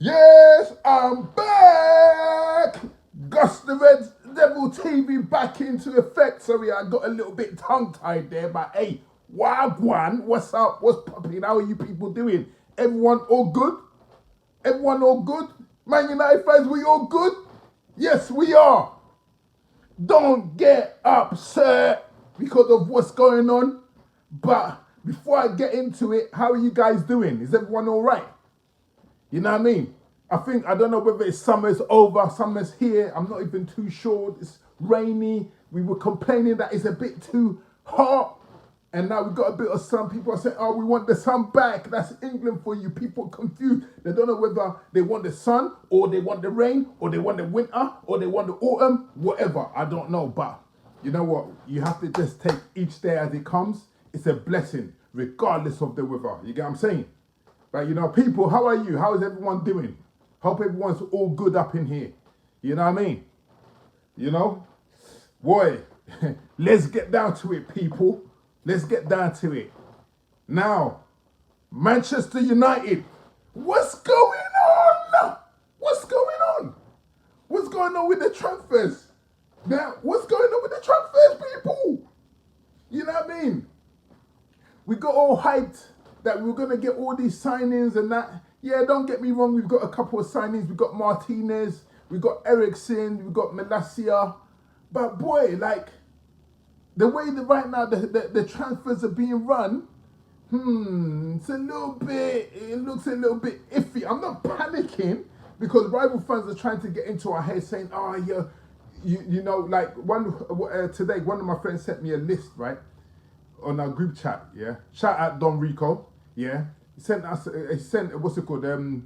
Yes, I'm back! Gus the Red Devil TV back into effect. Sorry, I got a little bit tongue-tied there, but hey, Wagwan, what's up? What's popping? How are you people doing? Everyone all good? Everyone all good? Man United fans, we all good? Yes, we are. Don't get upset because of what's going on. But before I get into it, how are you guys doing? Is everyone all right? You know what I mean? I don't know whether it's summer's over, summer's here. I'm not even too sure. It's rainy. We were complaining that it's a bit too hot. And now we've got a bit of sun. People are saying, oh, we want the sun back. That's England for you. People are confused. They don't know whether they want the sun or they want the rain or they want the winter or they want the autumn, whatever. I don't know. But you know what? You have to just take each day as it comes. It's a blessing, regardless of the weather. You get what I'm saying? But you know, people, how are you? How is everyone doing? Hope everyone's all good up in here. You know what I mean? You know? Boy, let's get down to it, people. Let's get down to it. Now, Manchester United. What's going on? What's going on? What's going on with the transfers? Now, what's going on with the transfers, people? You know what I mean? We got all hyped that we were going to get all these signings and that. Yeah, don't get me wrong, we've got a couple of signings. We've got Martinez, we've got Ericsson, we've got Malacia. But boy, like, the way that right now the transfers are being run, it looks a little bit iffy. I'm not panicking because rival fans are trying to get into our head saying, oh, yeah, you know, like today, one of my friends sent me a list, right? On our group chat, yeah. Shout out Don Rico, yeah. He sent what's it called? A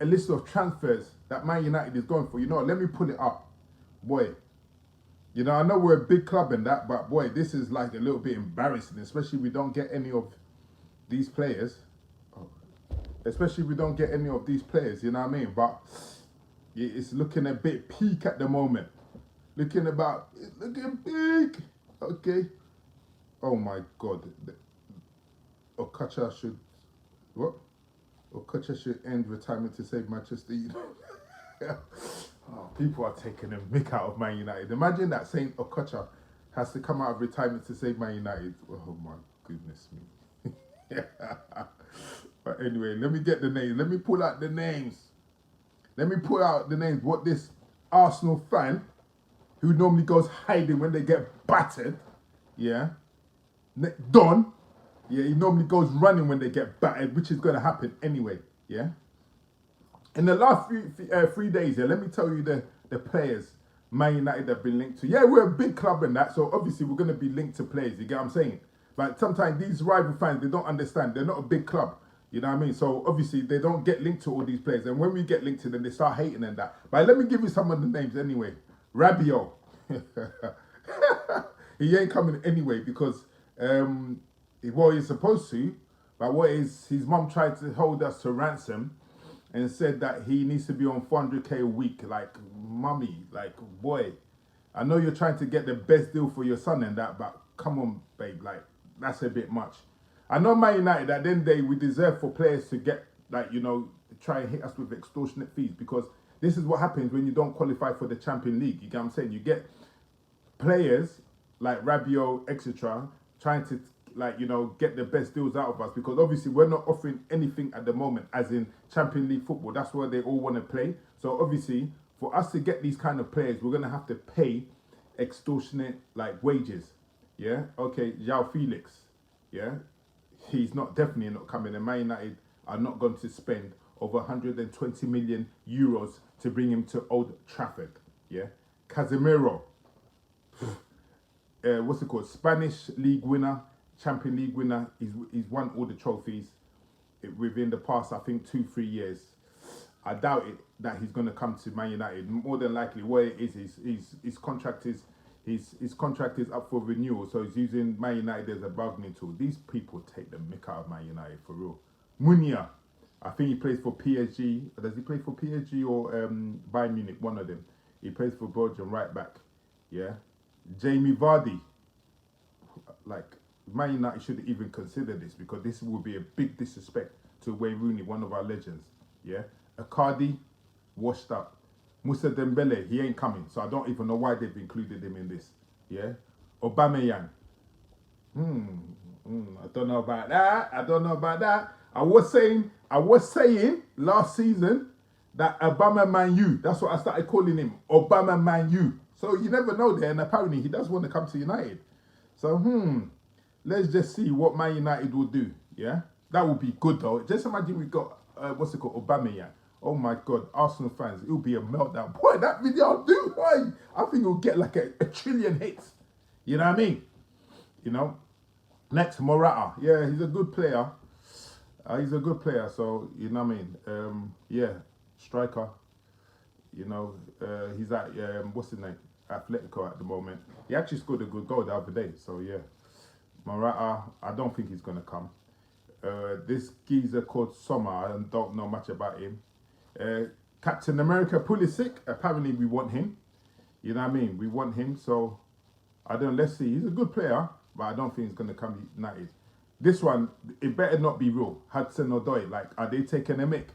list of transfers that Man United is going for. You know, let me pull it up. Boy. You know, I know we're a big club in that, but boy, this is like a little bit embarrassing, especially if we don't get any of these players. Especially if we don't get any of these players, you know what I mean? But it's looking a bit peak at the moment. It's looking big. Okay. Oh my God. Okacha should, what? Okacha should end retirement to save Manchester United. Oh, people are taking a mick out of Man United. Imagine that saying Okacha has to come out of retirement to save Man United. Oh my goodness me. But anyway, let me get the names. Let me pull out the names. What this Arsenal fan, who normally goes hiding when they get battered, yeah, Don, yeah, he normally goes running when they get battered, which is going to happen anyway, yeah. In the last 3 days, yeah, let me tell you the players Man United have been linked to. Yeah, we're a big club in that, so obviously we're going to be linked to players, you get what I'm saying? But sometimes these rival fans, they don't understand. They're not a big club, you know what I mean? So obviously they don't get linked to all these players. And when we get linked to them, they start hating and that. But let me give you some of the names anyway. Rabiot. He ain't coming anyway because, well, he's supposed to, but what is, his mum tried to hold us to ransom and said that he needs to be on 400k a week. Like, mummy, like, boy, I know you're trying to get the best deal for your son and that, but come on, babe, like, that's a bit much. I know Man United, at the end of the day, we deserve for players to get, like, you know, try and hit us with extortionate fees because this is what happens when you don't qualify for the Champions League. You get what I'm saying? You get players like Rabiot, etc., trying to, like, you know, get the best deals out of us because obviously we're not offering anything at the moment, as in Champions League football. That's where they all want to play. So obviously, for us to get these kind of players, we're gonna have to pay extortionate like wages. Yeah. Okay. João Felix. Yeah. He's definitely not coming. And Man United are not going to spend over 120 million euros to bring him to Old Trafford. Yeah. Casemiro. What's it called? Spanish league winner, Champion League winner. He's won all the trophies within the past, I think, 2-3 years. I doubt it that he's going to come to Man United. More than likely, what it is his contract is up for renewal, so he's using Man United as a bargaining tool. These people take the mick out of Man United for real. Munia, I think he plays for PSG. Does he play for PSG or Bayern Munich? One of them. He plays for Belgium, right back. Yeah. Jamie Vardy, like, Man United shouldn't even consider this because this would be a big disrespect to Wayne Rooney, one of our legends. Yeah. Icardi, washed up. Musa Dembele, he ain't coming, so I don't even know why they've included him in this. Yeah, Aubameyang. I don't know about that. I don't know about that. I was saying last season that Obama Man U. That's what I started calling him, Obama Man U. So you never know there, and apparently he does want to come to United. So let's just see what Man United will do. Yeah, that would be good though. Just imagine we got what's it called, Aubameyang. Oh my God, Arsenal fans, it'll be a meltdown. Boy, that video I'll do, boy, I think it'll get like a trillion hits. You know what I mean? You know. Next, Morata. Yeah, he's a good player. He's a good player. So you know what I mean. Yeah, striker. You know, he's at what's his name? Atletico at the moment. He actually scored a good goal the other day. So yeah, Morata. I don't think he's gonna come. This geezer called Sommer. I don't know much about him. Captain America Pulisic. Apparently we want him. You know what I mean? We want him. So I don't. Let's see. He's a good player, but I don't think he's gonna come to United. This one, it better not be real. Hudson Odoi. Like, are they taking a mick?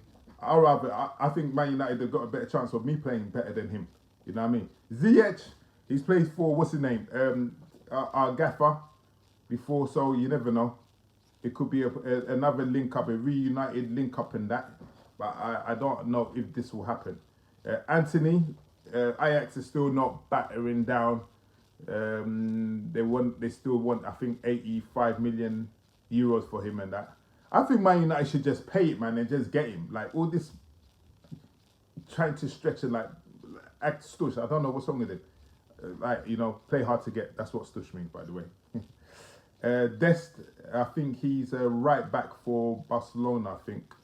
I think Man United have got a better chance of me playing better than him. You know what I mean? Ziyech, he's played for what's his name? Our gaffer before, so you never know. It could be another link up, a reunited link up in that. But I don't know if this will happen. Anthony, Ajax is still not battering down. They still want, I think, 85 million euros for him and that. I think Man United should just pay it, man, and just get him. Like all this trying to stretch and like act stush. I don't know what's wrong with it. Like, you know, play hard to get. That's what stush means, by the way. Dest, I think he's a right back for Barcelona. I think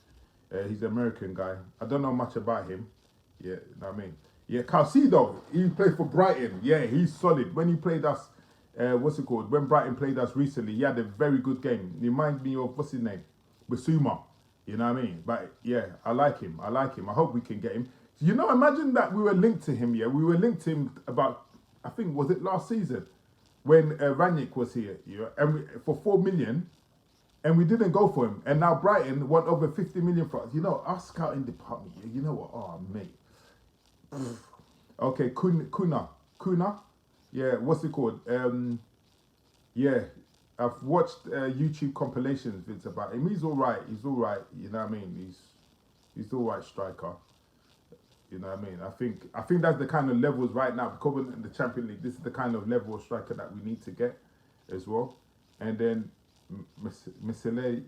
he's an American guy. I don't know much about him. Yeah, you know what I mean. Yeah, Calcido, he played for Brighton. Yeah, he's solid. When he played us, when Brighton played us recently, he had a very good game. He reminds me of, what's his name? Basuma. You know what I mean? But yeah, I like him. I hope we can get him. You know, imagine that we were linked to him, yeah? We were linked to him about, I think, was it last season? When Ranić was here, yeah? And for 4 million, and we didn't go for him. And now Brighton want over 50 million for us. You know, our scouting department, you know what? Oh, mate. Okay, Kuna, yeah, what's it called? Yeah, I've watched YouTube compilations vids about him. He's all right. You know what I mean? He's all right striker. You know what I mean? I think that's the kind of levels right now. Because we're in the Champions League, this is the kind of level of striker that we need to get as well. And then Miselia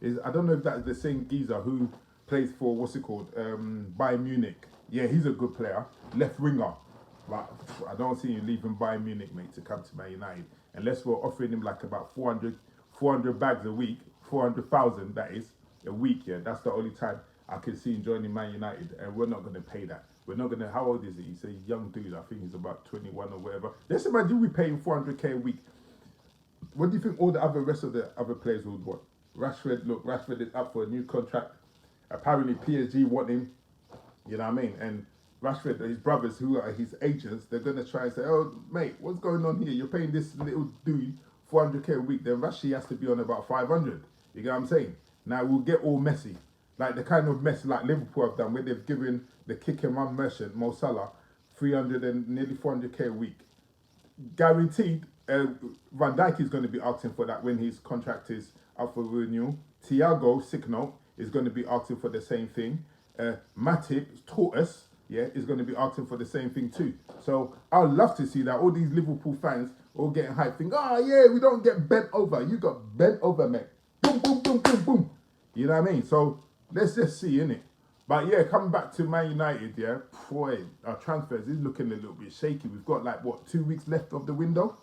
is, I don't know if that's the same geezer who plays for, what's it called, Bayern Munich. Yeah, he's a good player, left winger. But I don't see him leaving Bayern Munich, mate, to come to Man United. Unless we're offering him like about 400 bags a week, 400,000 that is, a week, yeah. That's the only time I can see him joining Man United, and we're not going to pay that. We're not going to, how old is he? He's a young dude, I think he's about 21 or whatever. Let's imagine we pay him 400k a week. What do you think all the rest of the other players would want? Rashford is up for a new contract. Apparently PSG want him, you know what I mean? And Rashford, his brothers who are his agents, they're going to try and say, oh, mate, what's going on here? You're paying this little dude 400k a week, then Rashi has to be on about 500. You get what I'm saying? Now we'll get all messy. Like the kind of mess like Liverpool have done, where they've given the kick and run merchant, Mo Salah, 300 and nearly 400k a week. Guaranteed, Van Dijk is going to be asking for that when his contract is up for renewal. Thiago, sick note, is going to be asking for the same thing. Matip, tortoise, yeah, is going to be asking for the same thing too. So I'd love to see that all these Liverpool fans all getting hyped, think, oh yeah, we don't get bent over. You got bent over, mate. Boom, boom, boom, boom, boom. You know what I mean? So let's just see, innit? But yeah, coming back to Man United, yeah, boy, our transfers is looking a little bit shaky. We've got like, 2 weeks left of the window?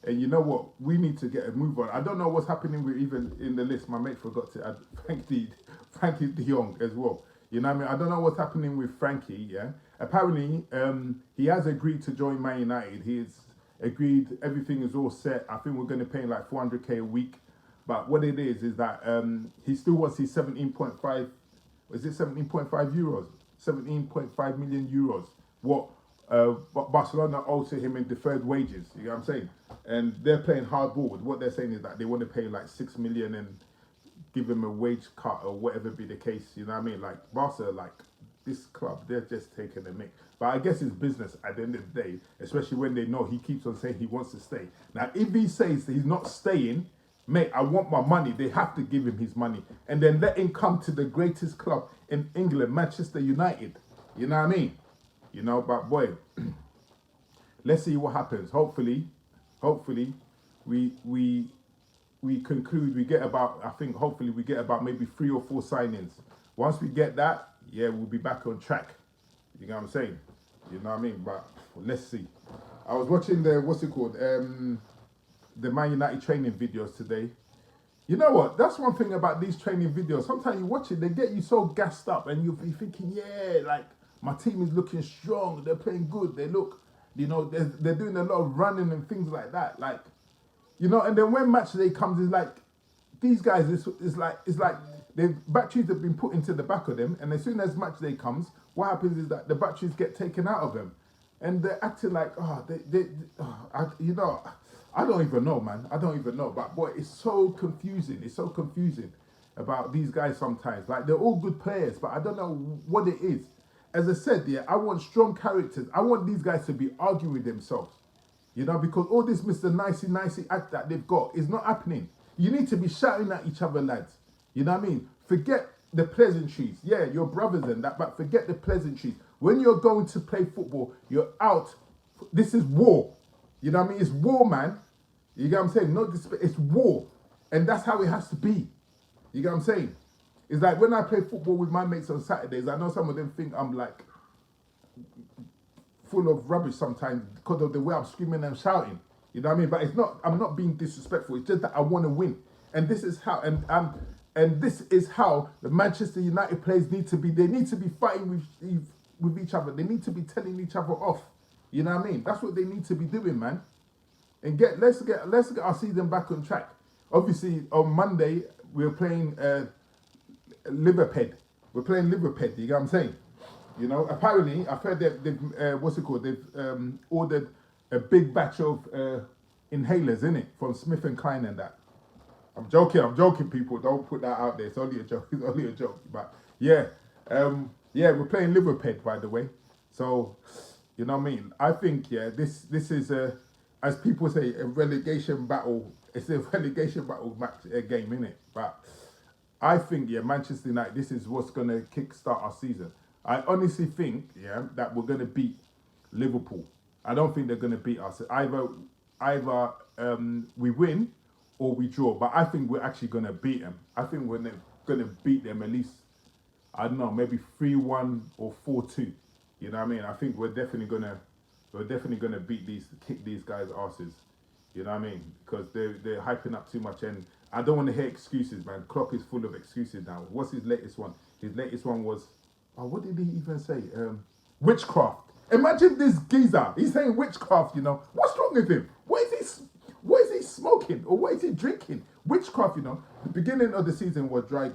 And you know what? We need to get a move on. I don't know what's happening with even in the list. My mate forgot to add Frankie de Jong as well. You know what I mean? I don't know what's happening with Frankie, yeah? Apparently, he has agreed to join Man United. He's agreed, everything is all set. I think we're going to pay him like 400k a week. But what it is that he still wants his 17.5, is it 17.5 euros? 17.5 million euros. What Barcelona owe to him in deferred wages, you know what I'm saying? And they're playing hardball. What they're saying is that they want to pay like 6 million and give him a wage cut or whatever be the case. You know what I mean? Like Barca, like this club, they're just taking a mick. But I guess it's business at the end of the day, especially when they know he keeps on saying he wants to stay. Now, if he says that he's not staying, mate, I want my money. They have to give him his money. And then let him come to the greatest club in England, Manchester United. You know what I mean? You know, but boy, let's see what happens. Hopefully, we conclude, we get about, I think hopefully we get about maybe 3 or 4 signings. Once we get that, yeah, we'll be back on track. You know what I'm saying? You know what I mean? But let's see. I was watching the, what's it called? The Man United training videos today. You know what? That's one thing about these training videos. Sometimes you watch it, they get you so gassed up and you'll be thinking, yeah, like my team is looking strong. They're playing good. They look, you know, they're doing a lot of running and things like that. Like, you know, and then when match day comes, it's like, these guys, it's like the batteries have been put into the back of them, and as soon as match day comes, what happens is that the batteries get taken out of them, and they're acting like, you know, I don't even know, man. I don't even know. But boy, it's so confusing. It's so confusing about these guys sometimes. Like, they're all good players, but I don't know what it is. As I said, yeah, I want strong characters. I want these guys to be arguing with themselves. You know, because all this Mr. Nicey act that they've got is not happening. You need to be shouting at each other, lads. You know what I mean? Forget the pleasantries. Yeah, you're brothers and that, but forget the pleasantries. When you're going to play football, you're out. This is war. You know what I mean? It's war, man. You get what I'm saying? It's war. And that's how it has to be. You get what I'm saying? It's like when I play football with my mates on Saturdays, I know some of them think I'm like full of rubbish sometimes because of the way I'm screaming and shouting. You know what I mean? But it's not, I'm not being disrespectful. It's just that I want to win. And this is how, and this is how the Manchester United players need to be. They need to be fighting with each other. They need to be telling each other off. You know what I mean? That's what they need to be doing, man. And let's get our season back on track. Obviously, on Monday we're playing Liverpool. We're playing Liverpool. You know what I'm saying? You know, apparently I've heard they've what's it called? They've ordered a big batch of inhalers in it from Smith and Klein and that. I'm joking, people. Don't put that out there. It's only a joke. It's only a joke. But yeah, we're playing Liverpool, by the way. So, you know what I mean? I think, yeah, this is a, as people say, a relegation battle. It's a relegation battle match, game, innit? But I think, yeah, Manchester United, this is what's going to kickstart our season. I honestly think, yeah, that we're going to beat Liverpool. I don't think they're going to beat us. Either we win or we draw. But I think we're actually going to beat them. I think we're going to beat them at least, I don't know, maybe 3-1 or 4-2. You know what I mean? I think we're definitely going to kick these guys' asses. You know what I mean? Because they're hyping up too much, and I don't want to hear excuses, man. Klopp is full of excuses now. What's his latest one? His latest one was, what did he even say? Witchcraft. Imagine this geezer. He's saying witchcraft, you know. What's wrong with him? What is he smoking? Or what is he drinking? Witchcraft, you know. The beginning of the season was dry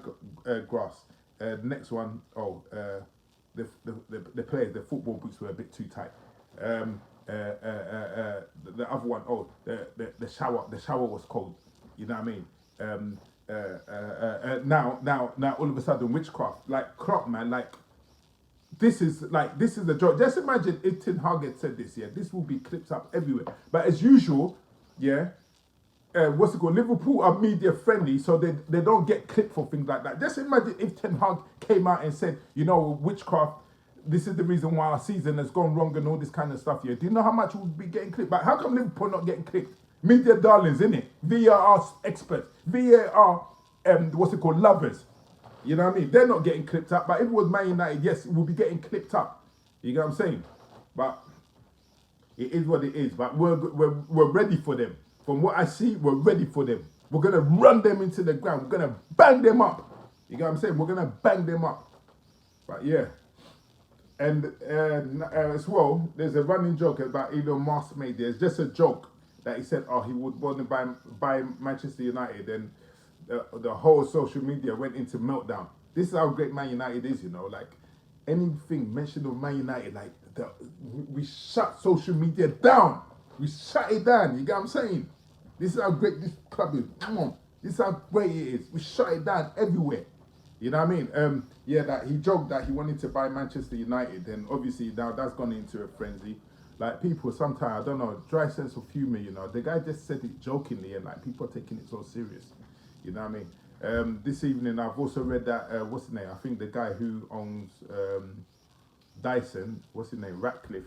grass. The next one, the players, the football boots were a bit too tight. The other one, the shower was cold. You know what I mean? Now all of a sudden witchcraft. Like, crop, man, like, this is a joke. Just imagine if Ten Hag had said this, yeah, this will be clipped up everywhere. But as usual, yeah, Liverpool are media friendly, so they don't get clipped for things like that. Just imagine if Ten Hag came out and said, you know, witchcraft, this is the reason why our season has gone wrong and all this kind of stuff, yeah. Do you know how much we'll be getting clipped? But how come Liverpool not getting clipped? Media darlings, innit? VAR experts, VAR, lovers. You know what I mean? They're not getting clipped up. But if it was Man United, yes, we'll be getting clipped up. You get what I'm saying? But it is what it is. But we're ready for them. From what I see, we're ready for them. We're going to run them into the ground. We're going to bang them up. You get what I'm saying? We're going to bang them up. But yeah. And as well, there's a running joke about Elon Musk made. There's just a joke that he said, he would want to buy Manchester United, and the whole social media went into meltdown. This is how great Man United is, you know. Like, anything mentioned of Man United, like, we shut social media down. We shut it down. You get what I'm saying? This is how great this club is. Come on. This is how great it is. We shut it down everywhere. You know what I mean? Yeah, that he joked that he wanted to buy Manchester United, and obviously now that's gone into a frenzy. Like people sometimes, I don't know, dry sense of humor, you know. The guy just said it jokingly, and like people are taking it so serious. You know what I mean? This evening I've also read that what's his name? I think the guy who owns Dyson, what's his name? Ratcliffe.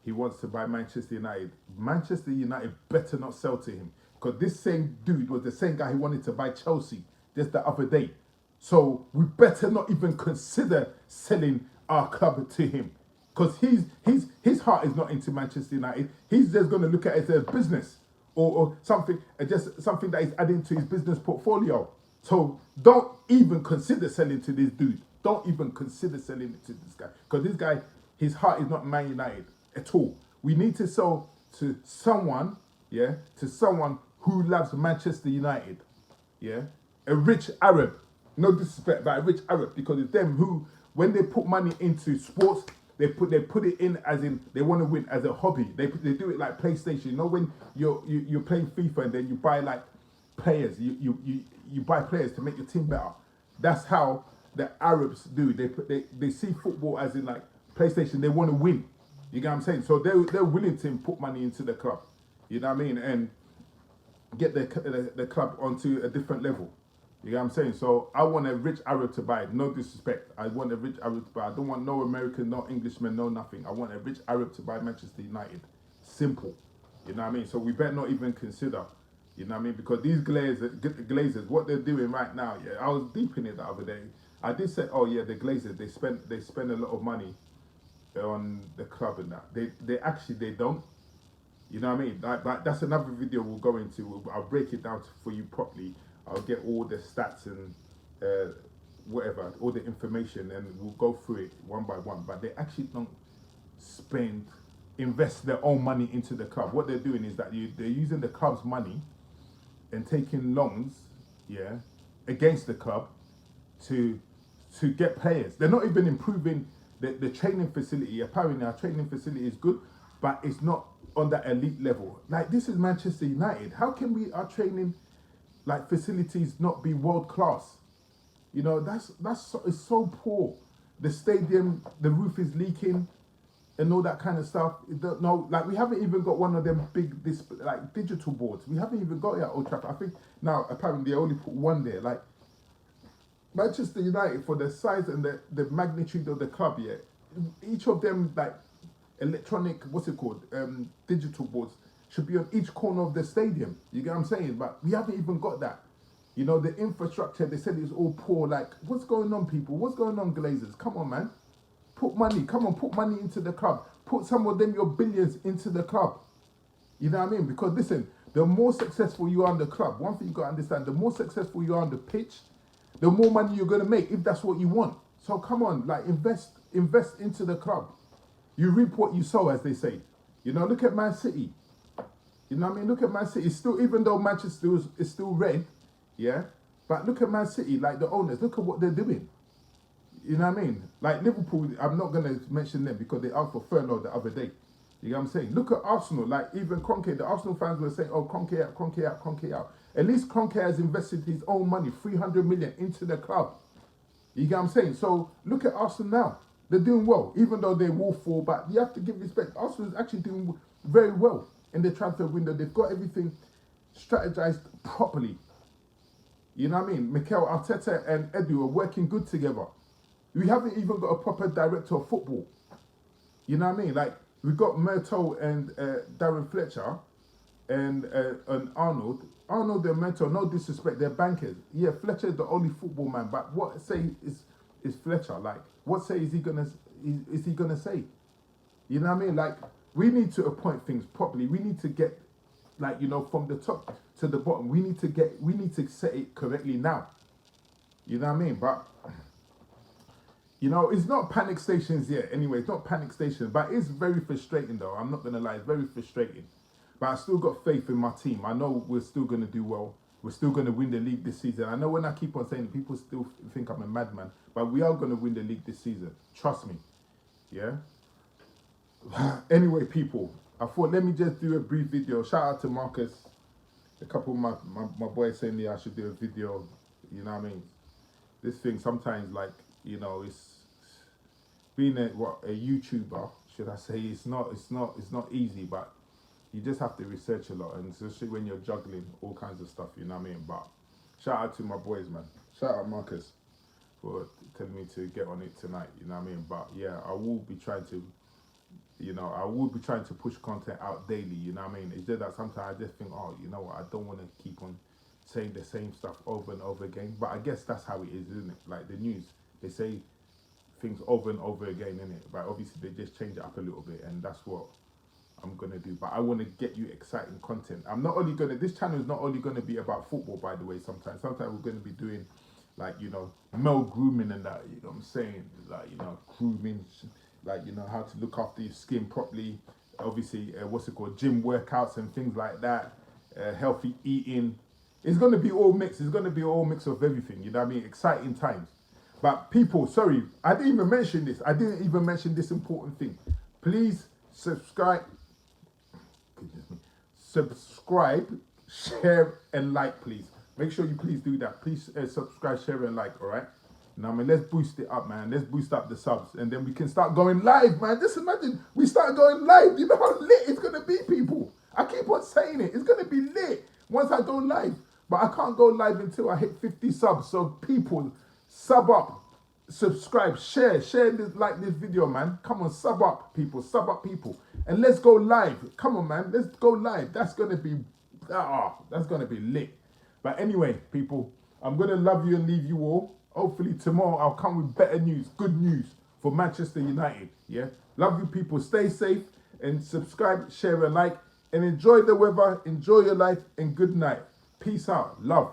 He wants to buy Manchester United. Manchester United better not sell to him, because this same dude was the same guy who wanted to buy Chelsea just the other day. So we better not even consider selling our club to him, because his heart is not into Manchester United. He's just going to look at it as a business or something, just something that is adding to his business portfolio. So don't even consider selling to this dude. Don't even consider selling it to this guy, because this guy, his heart is not Man United at all. We need to sell to someone, yeah, to someone who loves Manchester United, yeah, a rich Arab. No disrespect, but a rich Arab, because it's them who, when they put money into sports, they put it in as in they want to win as a hobby. They do it like PlayStation. You know, when you're playing FIFA and then you buy like players, you buy players to make your team better. That's how the Arabs do. They see football as in like PlayStation. They want to win. You get what I'm saying? So they're willing to put money into the club. You know what I mean? And get the club onto a different level. You know what I'm saying? So I want a rich Arab to buy it. No disrespect. I want a rich Arab to buy it. I don't want no American, no Englishman, no nothing. I want a rich Arab to buy Manchester United. Simple. You know what I mean? So we better not even consider. You know what I mean? Because these Glazers, what they're doing right now, yeah, I was deep in it the other day. I did say, oh yeah, the Glazers, they spend a lot of money on the club and that. They don't. You know what I mean? Like that's another video we'll go into. I'll break it down for you properly. I'll get all the stats and whatever, all the information, and we'll go through it one by one. But they actually don't invest their own money into the club. What they're doing is that they're using the club's money and taking loans, yeah, against the club to get players. They're not even improving the training facility. Apparently our training facility is good, but it's not on that elite level. Like, this is Manchester United. How can our training like facilities not be world class? You know, it's so poor. The stadium, the roof is leaking and all that kind of stuff. No, like we haven't even got one of them big like digital boards. We haven't even got it at Old Trafford. I think now apparently they only put one there. Like Manchester United, for the size and the magnitude of the club, yeah, each of them like electronic, what's it called, digital boards should be on each corner of the stadium. You get what I'm saying? But we haven't even got that. You know, the infrastructure, they said it's all poor. Like, what's going on, people? What's going on, Glazers? Come on, man. Put money into the club. Put some of them, your billions, into the club. You know what I mean? Because listen, the more successful you are in the club, one thing you got to understand, the more successful you are on the pitch, the more money you're going to make, if that's what you want. So come on, like, invest into the club. You reap what you sow, as they say. You know, look at Man City. You know what I mean? Look at Man City. It's still, even though Manchester is still red, yeah, but look at Man City, like the owners, look at what they're doing. You know what I mean? Like Liverpool, I'm not going to mention them because they asked for furlough the other day. You know what I'm saying? Look at Arsenal, like even Kroenke, the Arsenal fans were saying, oh, Kroenke out, Kroenke out, Kroenke out. At least Kroenke has invested his own money, 300 million, into the club. You get what I'm saying? So look at Arsenal now. They're doing well, even though they will fall back. You have to give respect. Arsenal is actually doing very well in the transfer window. They've got everything strategized properly. You know what I mean? Mikel Arteta and Edu are working good together. We haven't even got a proper director of football. You know what I mean? Like, we've got Murto and Darren Fletcher and Arnold. Arnold and Murto, no disrespect, they're bankers. Yeah, Fletcher's the only football man, but what say is Fletcher? Like, what say is he gonna say? You know what I mean? Like, we need to appoint things properly. We need to get, like, you know, from the top to the bottom. We need to set it correctly now. You know what I mean? But you know, it's not panic stations yet. Anyway, it's not panic stations, but it's very frustrating though. I'm not gonna lie, it's very frustrating. But I still got faith in my team. I know we're still gonna do well. We're still gonna win the league this season. I know when I keep on saying it, people still think I'm a madman, but we are gonna win the league this season. Trust me. Yeah. Anyway, people, I thought let me just do a brief video. Shout out to Marcus. a couple of my boys saying I should do a video. You know what I mean? This thing sometimes, like, it's being a YouTuber, should I say? It's not easy, but you just have to research a lot, and especially when you're juggling all kinds of stuff. You know what I mean? But shout out to my boys, man. Shout out Marcus for telling me to get on it tonight. You know what I mean? But yeah, I will be trying to. I will be trying to push content out daily. You know what I mean? It's just that sometimes I just think, oh, you know what? I don't want to keep on saying the same stuff over and over again. But I guess that's how it is, isn't it? Like the news, they say things over and over again, innit? But obviously they just change it up a little bit, and that's what I'm gonna do. But I want to get you exciting content. I'm not only gonna. This channel is not only gonna be about football, by the way. Sometimes we're gonna be doing, like, male grooming and that. You know what I'm saying? Like, grooming, like, how to look after your skin properly. Obviously, what's it called? Gym workouts and things like that. Healthy eating. It's gonna be all mixed. It's gonna be all mix of everything. You know what I mean? Exciting times. But people, sorry, I didn't even mention this. I didn't even mention this important thing. Please subscribe. Goodness me. Subscribe, share, and like, please. Make sure you please do that. Please subscribe, share, and like, all right? Now, man, let's boost it up, man. Let's boost up the subs, and then we can start going live, man. Just imagine we start going live. You know how lit it's going to be, people. I keep on saying it. It's going to be lit once I go live. But I can't go live until I hit 50 subs. So, people, sub up, subscribe, share this, like this video, man. Come on, sub up, people. And let's go live. Come on, man. Let's go live. That's going to be lit. But anyway, people, I'm going to love you and leave you all. Hopefully tomorrow I'll come with better news, good news for Manchester United. Yeah, love you people. Stay safe and subscribe, share, and like, and enjoy the weather. Enjoy your life and good night. Peace out. Love.